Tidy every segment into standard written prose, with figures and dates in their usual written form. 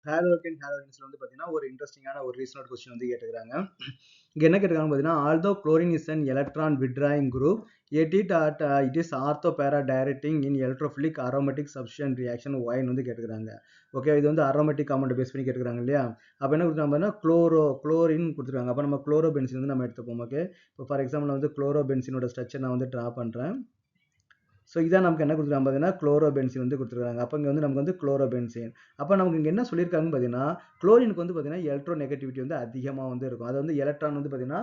ஹேலோகன் ஹேலோஜன்ஸ்ல வந்து பார்த்தீங்கன்னா ஒரு இன்ட்ரெஸ்டிங்கான ஒரு ரீசனல் கொஸ்டின் வந்து கேட்டுக்கிறாங்க. இங்க என்ன கேட்டிருக்காங்க பார்த்தீங்கன்னா, although chlorine is an electron withdrawing group, yet it is ortho para directing in electrophilic aromatic substitution reaction Y ன்னு வந்து கேட்டுக்கிறாங்க. ஓகே, இது வந்து அரோமேட்டிக் காம்பவுண்ட் பேஸ் பண்ணி கேட்டுக்கிறாங்க இல்லையா? அப்போ என்ன கொடுத்துருக்காங்க பார்த்தீங்கன்னா, குளோரின் கொடுத்துருக்காங்க. அப்போ நம்ம குளோரோ பென்சின் வந்து நம்ம எடுத்துப்போம். ஓகே, இப்போ ஃபார் எக்ஸாம்பிள் வந்து குளோரோ பென்சினோட ஸ்ட்ரக்சர் நான் வந்து ட்ரா பண்ணுறேன். ஸோ இதான் நமக்கு என்ன கொடுத்துருக்காங்க பார்த்தீங்கன்னா, குளோரோபென்சின் வந்து கொடுத்துருக்காங்க. அப்போ இங்கே வந்து நமக்கு வந்து குளோரோபென்சின். அப்போ நமக்கு இங்கே என்ன சொல்லியிருக்காங்கன்னு பார்த்தீங்கன்னா, குளோரினுக்கு வந்து பார்த்தீங்கன்னா எலக்ட்ரோ நெகட்டிவிட்டி வந்து அதிகமாக வந்து இருக்கும். அது வந்து எலக்ட்ரான் வந்து பார்த்தீங்கன்னா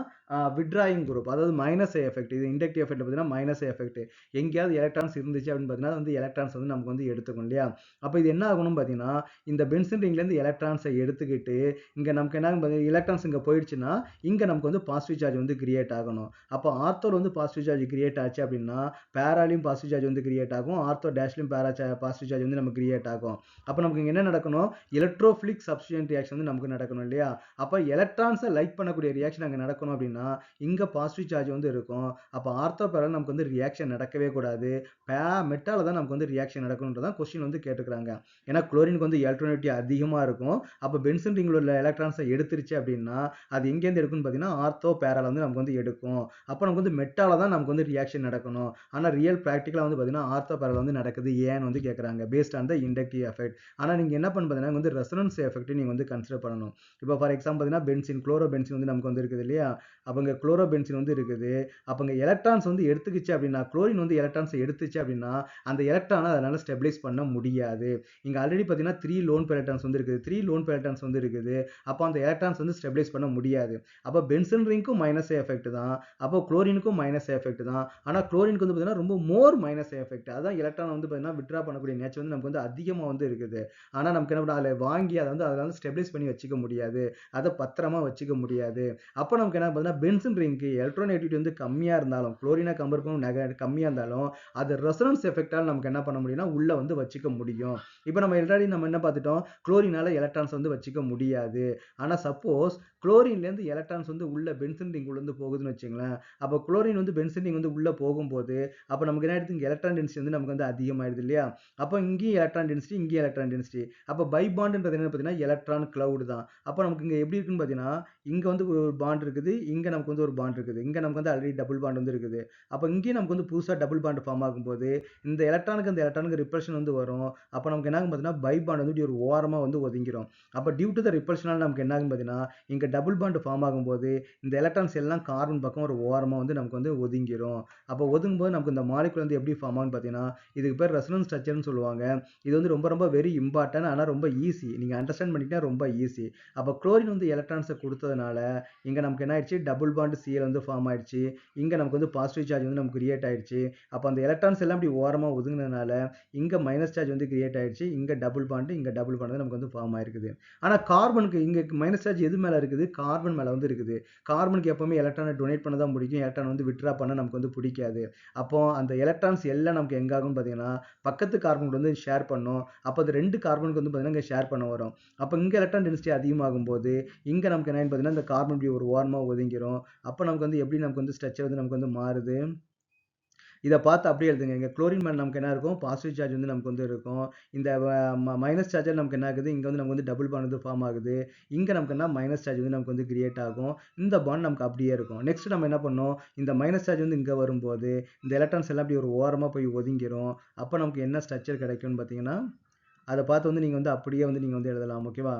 விட்ராயிங் குரூப், அதாவது மைனஸ் எஃபெக்ட். இது இண்டக்டிவ் எஃபெக்ட் பார்த்தீங்கன்னா மைனஸ் எஃபெக்ட். எங்கேயாவது எலக்ட்ரான்ஸ் இருந்துச்சு அப்படின்னு பார்த்தீங்கன்னா வந்து எலக்ட்ரான்ஸ் வந்து நமக்கு வந்து எடுத்துக்கும் இல்லையா? அப்போ இது என்ன ஆகணும்னு பார்த்தீங்கன்னா, இந்த பென்சின் ரிங்லேருந்து எலக்ட்ரான்ஸை எடுத்துக்கிட்டு இங்கே நமக்கு என்ன பார்த்தீங்கன்னா எலக்ட்ரான்ஸ் இங்கே போயிடுச்சுன்னா இங்கே நமக்கு வந்து பாசிட்டிவ் சார்ஜ் வந்து கிரியேட் ஆகணும். அப்போ ஆர்த்தோல் வந்து பாசிட்டிவ் சார்ஜ் கிரியேட் ஆச்சு அப்படின்னா பேராலையும் பாசிட்டிவ் சார்ஜ் வந்து கிரியேட் ஆகும், ஆர்த்தோ டேஷ்லையும் பாசிட்டிவ் சார்ஜ் வந்து நமக்கு கிரியேட் ஆகும். அப்போ நமக்கு இங்கே என்ன நடக்கணும், எலக்ட்ரோஃபிலிக் சப்ஸ்டிடியூஷன் ரியாக்ஷன் வந்து நமக்கு நடக்கணும் இல்லையா? அப்போ எலக்ட்ரான்ஸை லைக் பண்ணக்கூடிய ரியாக்ஷன் அங்கே நடக்கணும் அப்படின்னா இங்கே பாசிட்டிவ் சார்ஜ் வந்து இருக்கும். அப்போ ஆர்த்தோ பேரால நமக்கு வந்து ரியாக்ஷன் நடக்கவே கூடாது, மெட்டால தான் நமக்கு வந்து ரியாக்ஷன் நடக்கணுன்றதான் கொஸ்டின் வந்து கேட்டுக்கிறாங்க. ஏன்னா குளோரினுக்கு வந்து எலக்ட்ரோனெட்டி அதிகமாக இருக்கும். அப்போ பென்சின் ரிங்கில் உள்ள எலக்ட்ரான்ஸை எடுத்துருச்சு அப்படின்னா அது எங்கேருந்து எடுக்கும்னு பார்த்தீங்கன்னா ஆர்த்தோ பேரால வந்து நமக்கு வந்து எடுக்கும். அப்போ நமக்கு வந்து மெட்டால தான் நமக்கு வந்து ரியாக்ஷன் நடக்கணும். ஆனால் ரியல் ப்ராக்டிக்கலாக வந்து பார்த்தீங்கன்னா ஆர்த்தோ பேரல் வந்து நடக்குது. ஏன்னு வந்து கேட்குறாங்க based on the inductive effect. ஆனால் நீங்கள் என்ன பண்ண பார்த்தீங்கன்னா வந்து ரெசனன்ஸ் எஃபெக்ட் நீங்கள் வந்து கன்சிடர் பண்ணணும். இப்போ ஃபார் எக்ஸாம்பிள் பார்த்தீங்கன்னா பென்சின், குளோரோ பென்சின் வந்து நமக்கு வந்து இருக்குது இல்லையா? அப்போ இங்கே குளோரோ பென்சின் வந்து இருக்குது. அப்போ இங்கே எலக்ட்ரான்ஸ் வந்து எடுத்துக்கிச்சு அப்படின்னா, குளோரின் வந்து எலக்ட்ரான்ஸ் எடுத்துச்சு அப்படின்னா அந்த எலக்ட்ரானை அதனால் ஸ்டெபிலைஸ் பண்ண முடியாது. இங்கே ஆல்ரெடி பார்த்தீங்கன்னா 3 லோன் எலக்ட்ரான்ஸ் வந்து இருக்குது, 3 லோன் எலக்ட்ரான்ஸ் வந்து இருக்குது. அப்போ அந்த எலக்ட்ரான்ஸ் வந்து ஸ்டெபிலைஸ் பண்ண முடியாது. அப்போ பென்சின் ரிங்க்கும் மைனஸ் எஃபெக்ட் தான், அப்போ குளோரினுக்கும் மைனஸ் எஃபெக்ட் தான். ஆனால் குளோரினுக்கு வந்து பார்த்தீங்கன்னா ரொம்ப மோர் மைனஸ் எஃபெக்ட். அதான் எலக்ட்ரான் வந்து பார்த்தீங்கன்னா விட்ரா பண்ணக்கூடிய நேச்சர் வந்து நமக்கு வந்து அதிகமாக வந்து இருக்குது. ஆனால் நமக்கு என்ன பண்ண அதில் வாங்கி அதை வந்து ஸ்டெபிலைஸ் பண்ணி வச்சுக்க முடியாது, அதை பத்திரமா வச்சுக்க முடியாது. அப்போ நமக்கு என்ன பார்த்தீங்கன்னா பென்சின் ரிங்க்கு எலக்ட்ரோநெகட்டிவிட்டி வந்து கம்மியாக இருந்தாலும், குளோரினை கம்பேர் பண்ணும் கம்மியாக இருந்தாலும் அது ரெசனன்ஸ் எஃபெக்டால் நமக்கு என்ன பண்ண முடியும்னா உள்ளே வந்து வச்சுக்க முடியும். இப்போ நம்ம ஆல்ரெடி நம்ம என்ன பார்த்துட்டோம், குளோரினால எலக்ட்ரான்ஸ் வந்து வச்சுக்க முடியாது. ஆனால் சப்போஸ் குளோரின்லேருந்து எலக்ட்ரான்ஸ் வந்து உள்ள பென்சின் ரிங் உள்ள போகுதுன்னு வச்சுங்களேன், அப்போ குளோரின் வந்து பென்சின் ரிங் வந்து உள்ளே போகும்போது அப்போ நமக்கு என்ன ஆயிடுது, இங்கே எலக்ட்ரான் டென்சிட்டி வந்து நமக்கு வந்து அதிகமாயிடுது இல்லையா? அப்போ இங்கேயும் எலக்ட்ரான் டென்சிட்டி, இங்கேயும் எலக்ட்ரான் டென்சிட்டி. அப்போ பை பாண்டுன்றது என்ன பார்த்தீங்கன்னா எலக்ட்ரான் கிளவுட் தான். அப்போ நமக்கு இங்கே எப்படி இருக்குன்னு பார்த்தீங்கன்னா, இங்கே வந்து ஒரு பாண்ட் இருக்குது, இங்கே நமக்கு வந்து ஒரு பாண்ட் இருக்குது, இங்கே நமக்கு வந்து ஆல்ரெடி டபுள் பாண்ட் வந்து இருக்குது. அப்போ இங்கேயும் நமக்கு வந்து புதுசாக டபுள் பாண்ட் ஃபார்ம் ஆகும்போது இந்த எலக்ட்ரானுக்கு அந்த எலக்ட்ரானுக்கு ரிப்பல்ஷன் வந்து வரும். அப்போ நமக்கு என்ன ஆகும் பார்த்தீங்கன்னா பை பாண்ட் வந்து ஒரு ஓரமாக வந்து ஒதுங்கிடும். அப்போ டியூ டு த ரிப்பல்ஷனால் நமக்கு என்ன ஆகும் பார்த்தீங்கன்னா இங்கே டபுள் பாண்ட் ஃபார்ம் ஆகும்போது இந்த எலக்ட்ரான்ஸ் எல்லாம் கார்பன் பக்கம் ஒரு ஓரமாக வந்து நமக்கு வந்து ஒதுங்கிடும். அப்போ ஒதுங்கும்போது நமக்கு இந்த மாலிகுல் வந்து எப்படி ஃபார்ம் ஆகும்னு பார்த்தீங்கன்னா, இதுக்கு பேர் ரெசனன்ஸ் ஸ்ட்ரக்சர்னு சொல்லுவாங்க. இது வந்து ரொம்ப ரொம்ப வெரி இம்பார்ட்டன்ட், ஆனால் ரொம்ப ஈஸி. நீங்கள் அண்டர்ஸ்டாண்ட் பண்ணிக்கிட்டா ரொம்ப ஈஸி. அப்போ குளோரின் வந்து எலக்ட்ரான்ஸை கொடுத்ததுனால இங்கே நமக்கு என்ன ஆயிடுச்சு, டபுள் பாண்ட் சிஎல் வந்து ஃபார்ம் ஆயிடுச்சு. இங்கே நமக்கு வந்து பாசிட்டிவ் சார்ஜ் வந்து நமக்கு கிரியேட் ஆயிடுச்சு. அப்போ அந்த எலக்ட்ரான்ஸ் எல்லாம் இப்படி ஓரமாக ஒதுங்கினதுனால இங்கே மைனஸ் சார்ஜ் வந்து கிரியேட் ஆயிடுச்சு. இங்கே டபுள் பாண்ட், இங்கே டபுள் பாண்ட் வந்து நமக்கு வந்து ஃபார்ம் ஆயிருக்குது. ஆனால் கார்பனுக்கு இங்கே மைனஸ் சார்ஜ் எது மேலே இருக்குது, கார்பன் மேலே வந்து இருக்குது. கார்பனுக்கு எப்பவுமே எலக்ட்ரானை டொனேட் பண்ண தான் பிடிக்கும், எலக்ட்ரான் வந்து விட்ரா பண்ண நமக்கு வந்து பிடிக்காது. அப்போ அந்த எலக்ட்ரான்ஸ் எல்லாம் நமக்கு எங்க ஆகும்னு பார்த்தீங்கன்னா பக்கத்து கார்பனுக்கு வந்து ஷேர் பண்ணும். அப்போ அது 2 கார்பனுக்கு வந்து பார்த்தீங்கன்னா இங்கே ஷேர் பண்ண வரும். அப்போ இங்கே எலக்ட்ரான் டென்சிட்டி அதிகமாகும் போது இங்கே நமக்கு என்னன்னு பார்த்தீங்கன்னா இந்த கார்பன் இப்படி ஒரு ஓரமாக ஒதுங்கிரும். அப்போ நமக்கு வந்து எப்படி நமக்கு வந்து ஸ்ட்ரக்சர் வந்து நமக்கு வந்து மாறுது, இதை பார்த்து அப்படியே எழுதுங்க. இங்கே குளோரின் மேலே நமக்கு என்ன இருக்கும், பாசிட்டிவ் சார்ஜ் வந்து நமக்கு வந்து இருக்கும். இந்த மைனஸ் சார்ஜர் நமக்கு என்ன ஆகுது, இங்கே வந்து நமக்கு வந்து டபுள் பாண்ட் வந்து ஃபார்ம் ஆகுது. இங்கே நமக்கு என்ன மைனஸ் சார்ஜ் வந்து நமக்கு வந்து கிரியேட் ஆகும். இந்த பாண்ட் நமக்கு அப்படியே இருக்கும். நெக்ஸ்ட் நம்ம என்ன பண்ணோம், இந்த மைனஸ் சார்ஜ் வந்து இங்கே வரும்போது இந்த எலக்ட்ரான்ஸ் எல்லாம் அப்படி ஒரு ஓரமாக போய் ஒதுங்கிரும். அப்போ நமக்கு என்ன ஸ்ட்ரக்சர் கிடைக்கும்னு பார்த்தீங்கன்னா அதை பார்த்து வந்து நீங்கள் வந்து அப்படியே வந்து நீங்கள் வந்து எழுதலாம். ஓகேவா?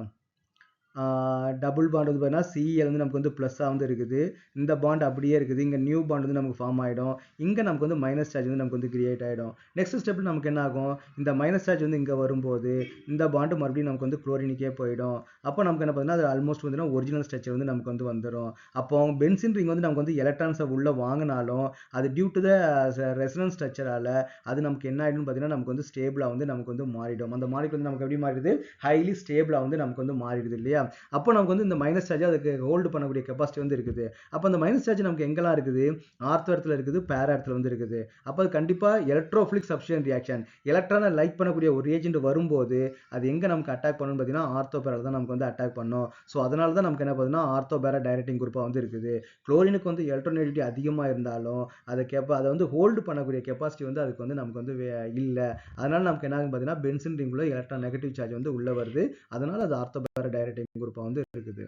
டபுள் பாண்ட் வந்து பார்த்தீங்கன்னா சிஎல் வந்து நமக்கு வந்து ப்ளஸ்ஸாக வந்து இருக்குது. இந்த பாண்ட் அப்படியே இருக்குது. இங்கே நியூ பாண்ட் வந்து நமக்கு ஃபார்ம் ஆகிடும். இங்கே நமக்கு வந்து மைனஸ் சார்ஜ் வந்து நமக்கு வந்து கிரியேட் ஆகிடும். நெக்ஸ்ட் ஸ்டெப்பில் நமக்கு என்ன ஆகும், இந்த மைனஸ் சார்ஜ் வந்து இங்கே வரும்போது இந்த பாண்டு மறுபடியும் நமக்கு வந்து குளோரினுக்கே போயிடும். அப்போ நமக்கு என்ன பார்த்தீங்கன்னா அது ஆல்மோஸ்ட் வந்து ஒரிஜினல் ஸ்ட்ரக்சர் வந்து நமக்கு வந்து வந்துடும். அப்போ பென்சின் ரிங் வந்து நமக்கு வந்து எலக்ட்ரான்ஸை உள்ளே வாங்கினாலும் அது டியூ டு த ரெசனன்ஸ் ஸ்ட்ரக்சரால் அது நமக்கு என்ன ஆகிடும்னு பார்த்தீங்கன்னா நமக்கு வந்து ஸ்டேபிளாக வந்து நமக்கு வந்து மாறிடும். அந்த மாலிகுல் வந்து நமக்கு எப்படி மாறிடுது, ஹைலி ஸ்டேபிளாக வந்து நமக்கு வந்து மாறிடுது இல்லையா? அப்போ நமக்கு வந்து இந்த மைனஸ் சார்ஜ் அதுக்கு ஹோல்டு பண்ணக்கூடிய கெப்பாசிட்டி வந்து இருக்குது. அப்போ அந்த மைனஸ் சார்ஜ் நமக்கு எங்கெல்லாம் இருக்குது, ஆர்த்தோ இடத்துல இருக்குது, பேரா இடத்துல வந்து இருக்குது. அப்போ அது கண்டிப்பா எலக்ட்ரோஃபிலிக் சப்ஸ்டிடியூஷன் ரியாக்ஷன், எலக்ட்ரானை லைக் பண்ணக்கூடிய ஒரு ரியேஜென்ட் வரும்போது அது எங்க நமக்கு அட்டாக் பண்ணணும்னு பார்த்தீங்கன்னா ஆர்த்தோ பேரால தான் நமக்கு வந்து அட்டாக் பண்ணும். ஸோ அதனால தான் நமக்கு என்ன பார்த்தீங்கன்னா ஆர்த்தோ பேரா டைரக்டிங் குரூப்பாக வந்து இருக்குது. குளோரினுக்கு வந்து எலக்ட்ரோநெகட்டிவிட்டி அதிகமாக இருந்தாலும் அதை வந்து ஹோல்டு பண்ணக்கூடிய கெப்பாசிட்டி வந்து அதுக்கு வந்து நமக்கு வந்து இல்லை. அதனால நமக்கு என்ன ஆகும் பார்த்தீங்கன்னா பென்சின் ரிங்குள்ள எலக்ட்ரான் நெகட்டிவ் சார்ஜ் வந்து உள்ள வருது. அதனால அது ஆர்த்தோ பேரா டைரக்டிங் குரூப்பாக வந்து இருக்குது.